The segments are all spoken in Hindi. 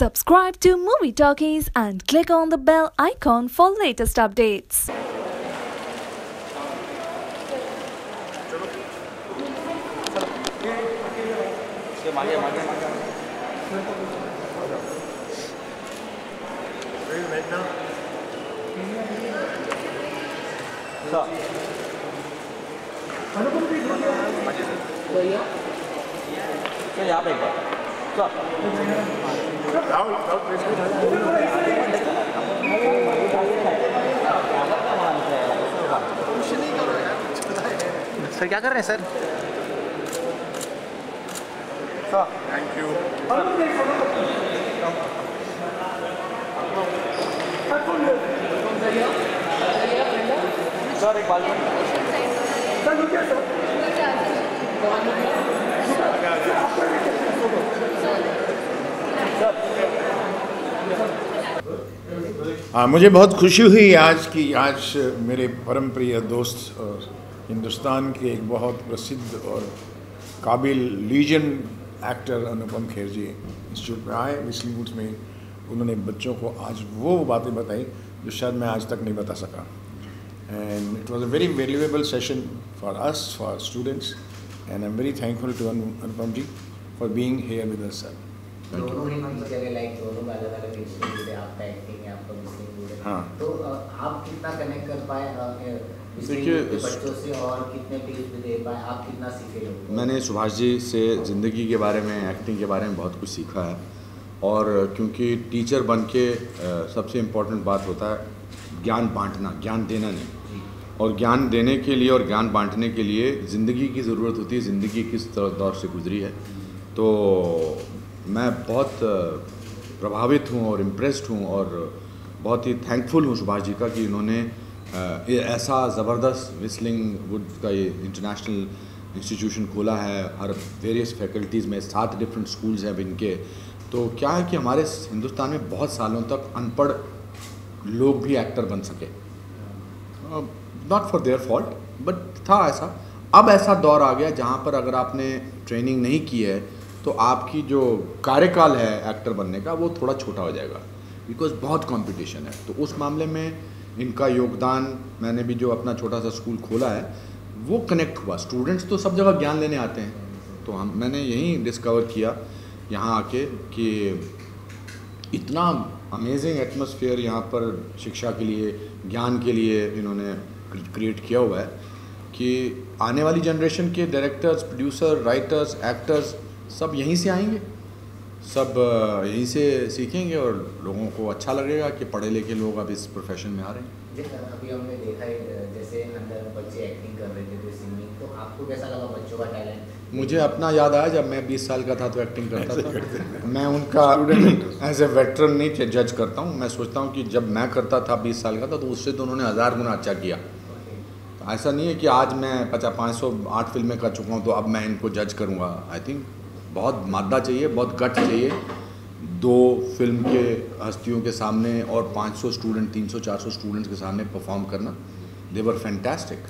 Subscribe to Movie Talkies and click on the bell icon for latest updates. यहाँ पे एक बार सर क्या कर रहे हैं सर? Thank you. सर एक बात मुझे बहुत खुशी हुई आज मेरे परम प्रिय दोस्त और हिंदुस्तान के एक बहुत प्रसिद्ध और काबिल लीजेंड एक्टर अनुपम खेर जी इंस्टीट्यूट में आए विस्लिंग वुड्स में। उन्होंने बच्चों को आज वो बातें बताई जो शायद मैं आज तक नहीं बता सका। And it was a very valuable session for us, for students, and I am very thankful to Anupam ji for being here with us sir. दोनों ही हम कह रहे लाइक दोनों का अलग अलग एक्सपीरियंस है, आपका एक्टिंग है, आपका मिसिंग है। हाँ, तो आप कितना कनेक्ट कर पाए देखिए बच्चों से और कितने टिप्स भी दे पाए, आप कितना सीखे लोग? मैंने सुभाष जी से ज़िंदगी के बारे में, एक्टिंग के बारे में बहुत कुछ सीखा है। और क्योंकि टीचर बन के सबसे इम्पोर्टेंट बात होता है ज्ञान बांटना, ज्ञान देना नहीं। और ज्ञान देने के लिए और ज्ञान बांटने के लिए ज़िंदगी की ज़रूरत होती है, ज़िंदगी किस दौर से गुजरी है। तो मैं बहुत प्रभावित हूँ और इम्प्रेस्ड हूँ और बहुत ही थैंकफुल हूँ सुभाष जी का कि इन्होंने ये ऐसा ज़बरदस्त विस्लिंग वुड का ये इंटरनेशनल इंस्टीट्यूशन खोला है। हर वेरियस फैकल्टीज़ में 7 डिफरेंट स्कूल्स हैं इनके। तो क्या है कि हमारे हिंदुस्तान में बहुत सालों तक अनपढ़ लोग भी एक्टर बन सके, not for their fault but था ऐसा। अब ऐसा दौर आ गया जहाँ पर अगर आपने ट्रेनिंग नहीं की है तो आपकी जो कार्यकाल है एक्टर बनने का वो थोड़ा छोटा हो जाएगा, बिकॉज बहुत कंपटीशन है। तो उस मामले में इनका योगदान, मैंने भी जो अपना छोटा सा स्कूल खोला है वो कनेक्ट हुआ। स्टूडेंट्स तो सब जगह ज्ञान लेने आते हैं, तो मैंने यही डिस्कवर किया यहाँ आके कि इतना अमेजिंग एटमॉस्फेयर यहाँ पर शिक्षा के लिए, ज्ञान के लिए इन्होंने क्रिएट किया हुआ है कि आने वाली जनरेशन के डायरेक्टर्स, प्रोड्यूसर, राइटर्स, एक्टर्स सब यहीं से आएंगे, सब यहीं से सीखेंगे और लोगों को अच्छा लगेगा कि पढ़े लिखे लोग अब इस प्रोफेशन में आ रहे हैं। अभी हमने देखा है जैसे अंदर बच्चे एक्टिंग कर रहे थे, सिंगिंग, तो आपको कैसा लगा बच्चों का टैलेंट? मुझे अपना याद आया जब मैं 20 साल का था तो एक्टिंग करता था। मैं उनका एज ए वेटरन नहीं जज करता हूँ, मैं सोचता हूँ कि जब मैं करता था 20 साल का था तो उससे तो उन्होंने 1000 गुना अच्छा किया। तो ऐसा नहीं है कि आज मैं 508 फिल्में कर चुका हूँ तो अब मैं इनको जज करूँगा। आई थिंक बहुत मादा चाहिए, बहुत गट चाहिए 2 फिल्म के हस्तियों के सामने और 500 स्टूडेंट, 300-400 स्टूडेंट्स के सामने परफॉर्म करना। दे वर फैंटास्टिक।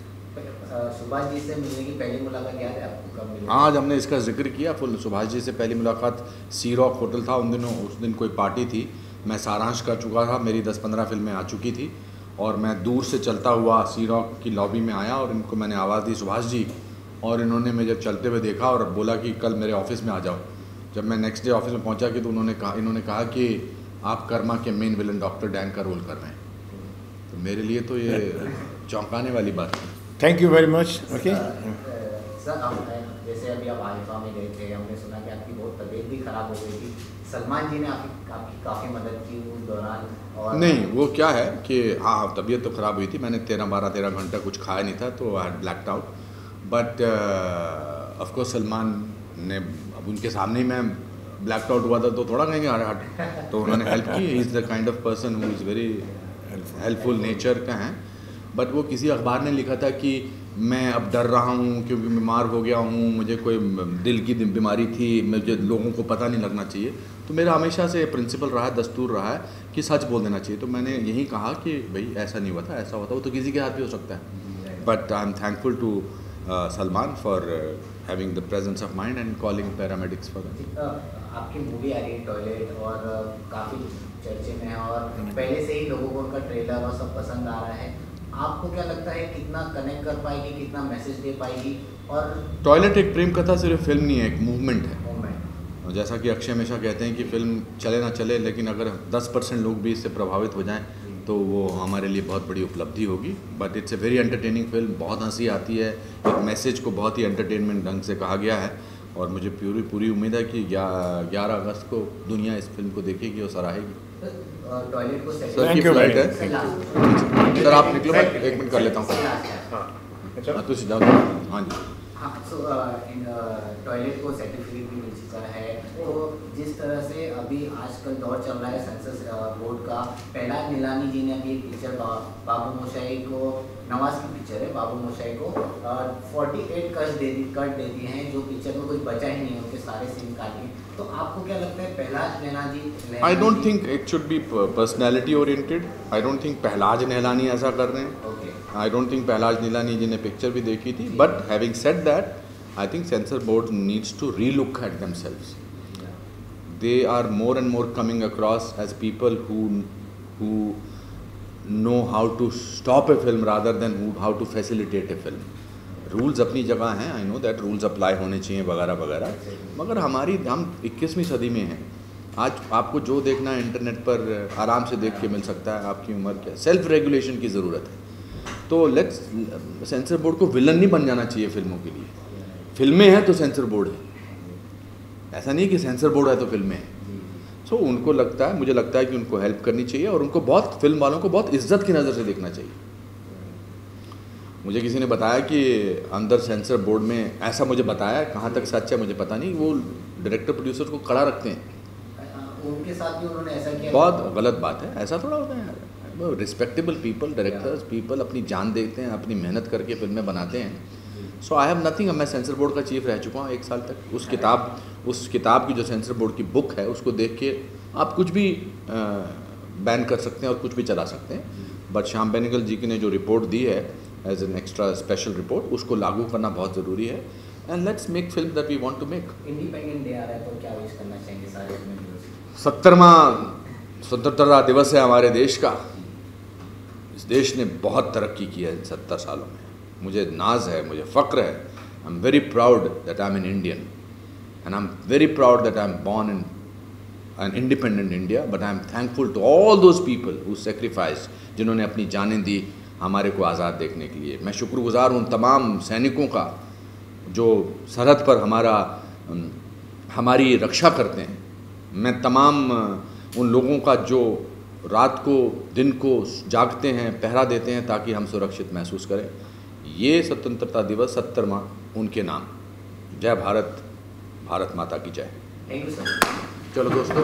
सुभाष जी से मिलने की पहली मुलाकात याद है आपको, कब मिले? आज हमने इसका जिक्र किया। सुभाष जी से पहली मुलाकात सी रॉक होटल था, उस दिन कोई पार्टी थी, मैं सारांश कर चुका था, मेरी 10-15 फिल्में आ चुकी थी और मैं दूर से चलता हुआ सी रॉक की लॉबी में आया और इनको मैंने आवाज़ दी, सुभाष जी, और इन्होंने मुझे चलते हुए देखा और बोला कि कल मेरे ऑफिस में आ जाओ। जब मैं नेक्स्ट डे ऑफिस में पहुंचा कि तो इन्होंने कहा कि आप कर्मा के मेन विलन डॉक्टर डैन का रोल कर रहे हैं। तो मेरे लिए तो ये चौंकाने वाली बात है। Thank you very much. Okay sir, जैसे अभी आप आइफा में गए थे, हमने सुना कि आपकी बहुत तबीयत भी खराब हो गई थी। सलमान जी ने आपकी काफ़ी मदद की उस दौरान? और नहीं, वो क्या है कि हाँ, तबीयत तो ख़राब हुई थी, मैंने 13 घंटा कुछ खाया नहीं था तो I had blacked out. But of course Salman ने, अब उनके सामने ही मैं ब्लैक आउट हुआ था तो थोड़ा कहेंगे हट, तो उन्होंने हेल्प की। He is the kind of person who is very helpful nature का है। बट वो किसी अखबार ने लिखा था कि मैं अब डर रहा हूँ क्योंकि बीमार हो गया हूँ, मुझे कोई दिल की बीमारी थी, मुझे लोगों को पता नहीं लगना चाहिए। तो मेरा हमेशा से प्रिंसिपल रहा है, दस्तूर रहा है कि सच बोल देना चाहिए। तो मैंने यही कहा कि भाई ऐसा नहीं हुआ था, ऐसा हुआ था, वो तो किसी के हाथ भी हो सकता है। But I am thankful to Salman for having the presence of mind and calling paramedics for them. आपकी मूवी आ रही है टॉयलेट, और काफ़ी चर्चे में है और पहले से ही लोगों को उनका ट्रेलर और सब पसंद आ रहा है। आपको क्या लगता है कितना कनेक्ट कर पाएगी, कितना मैसेज दे पाएगी? और टॉयलेट एक प्रेम कथा सिर्फ फिल्म नहीं है, एक मूवमेंट है। मूवमेंट, और जैसा कि अक्षय हमेशा कहते हैं कि फिल्म चले ना चले, लेकिन अगर 10% लोग भी इससे प्रभावित हो जाएं तो वो हमारे लिए बहुत बड़ी उपलब्धि होगी। But it's a very entertaining film, बहुत हंसी आती है, एक मैसेज को बहुत ही एंटरटेनमेंट ढंग से कहा गया है और मुझे पूरी उम्मीद है कि 11 अगस्त को दुनिया इस फिल्म को देखेगी और सराहेगी। टॉयलेट को सर की फ्लाइट है। सर आप निकलो, मैं 1 मिनट कर लेता हूँ। हाँ तो जाओ। हाँ जी। हाँ, सो टॉयलेट को सर्टिफिकेट भी मिल चुका है। तो जिस तरह से अभी आजकल दौर चल रहा है सेंसर बोर्ड का, पहला नीलानी जी ने अभी एक पिक्चर बाबू मोशाई को, नवाज की पिक्चर है, बाबू मोशाई को 48 कट दे दिए हैं, जो पिक्चर में कुछ बचा ही नहीं है, उनके सारे सीन काटे। तो आपको क्या लगता है Pahlaj Nihalani? I don't think it should be personality oriented. I don't think Pahlaj Nihalani ऐसा कर रहे हैं। आई डोंट थिंक पहलाज नीलानी जी ने पिक्चर भी देखी थी। But having said that, I think censor board needs to relook at themselves. They are more and more coming across as people who know how to stop a film rather than how to facilitate a film. Rules अपनी जगह हैं, I know that rules apply होने चाहिए वगैरह वगैरह, मगर हम 21वीं सदी में हैं। आज आपको जो देखना है इंटरनेट पर आराम से देख के मिल सकता है। आपकी उम्र क्या, सेल्फ रेगुलेशन की ज़रूरत है। तो लेट्स, सेंसर बोर्ड को विलन नहीं बन जाना चाहिए फिल्मों के लिए। फिल्में हैं तो सेंसर बोर्ड है, ऐसा नहीं कि सेंसर बोर्ड है तो फिल्में हैं। सो उनको लगता है, मुझे लगता है कि उनको हेल्प करनी चाहिए और उनको बहुत, फिल्म वालों को बहुत इज्जत की नज़र से देखना चाहिए। मुझे किसी ने बताया कि अंदर सेंसर बोर्ड में, ऐसा मुझे बताया, कहाँ तक सच है मुझे पता नहीं, वो डायरेक्टर प्रोड्यूसर को खड़ा रखते हैं। उनके साथ भी उन्होंने ऐसा किया, बहुत गलत बात है, ऐसा थोड़ा होता है यार। रिस्पेक्टेबल पीपल, डायरेक्टर्स पीपल अपनी जान देते हैं, अपनी मेहनत करके फिल्में बनाते हैं। सो आई हैव नथिंग। मैं सेंसर बोर्ड का चीफ रह चुका हूँ 1 साल तक। उस किताब की जो सेंसर बोर्ड की बुक है, उसको देख के आप कुछ भी बैन कर सकते हैं और कुछ भी चला सकते हैं। बट श्याम बेनेगल जी की ने जो रिपोर्ट दी है as an extra special report, उसको लागू करना बहुत ज़रूरी है। And let's make film that we want to make. Independent day आ रहा है तो क्या विश करना चाहेंगे सारे इसमें? 70वां स्वतंत्रता दिवस है हमारे देश का। इस देश ने बहुत तरक्की की है इन 70 सालों में। मुझे नाज है, मुझे फ़ख्र है। I am very proud that I am an Indian and I am very proud that I am born in an independent India. But I am thankful to all those people who sacrifice, जिन्होंने अपनी जानें दी हमारे को आज़ाद देखने के लिए। मैं शुक्रगुजार उन तमाम सैनिकों का जो सरहद पर हमारी रक्षा करते हैं। मैं तमाम उन लोगों का जो रात को दिन को जागते हैं, पहरा देते हैं ताकि हम सुरक्षित महसूस करें। ये स्वतंत्रता दिवस 70वां उनके नाम। जय भारत, भारत माता की जय। Thank you sir. चलो दोस्तों।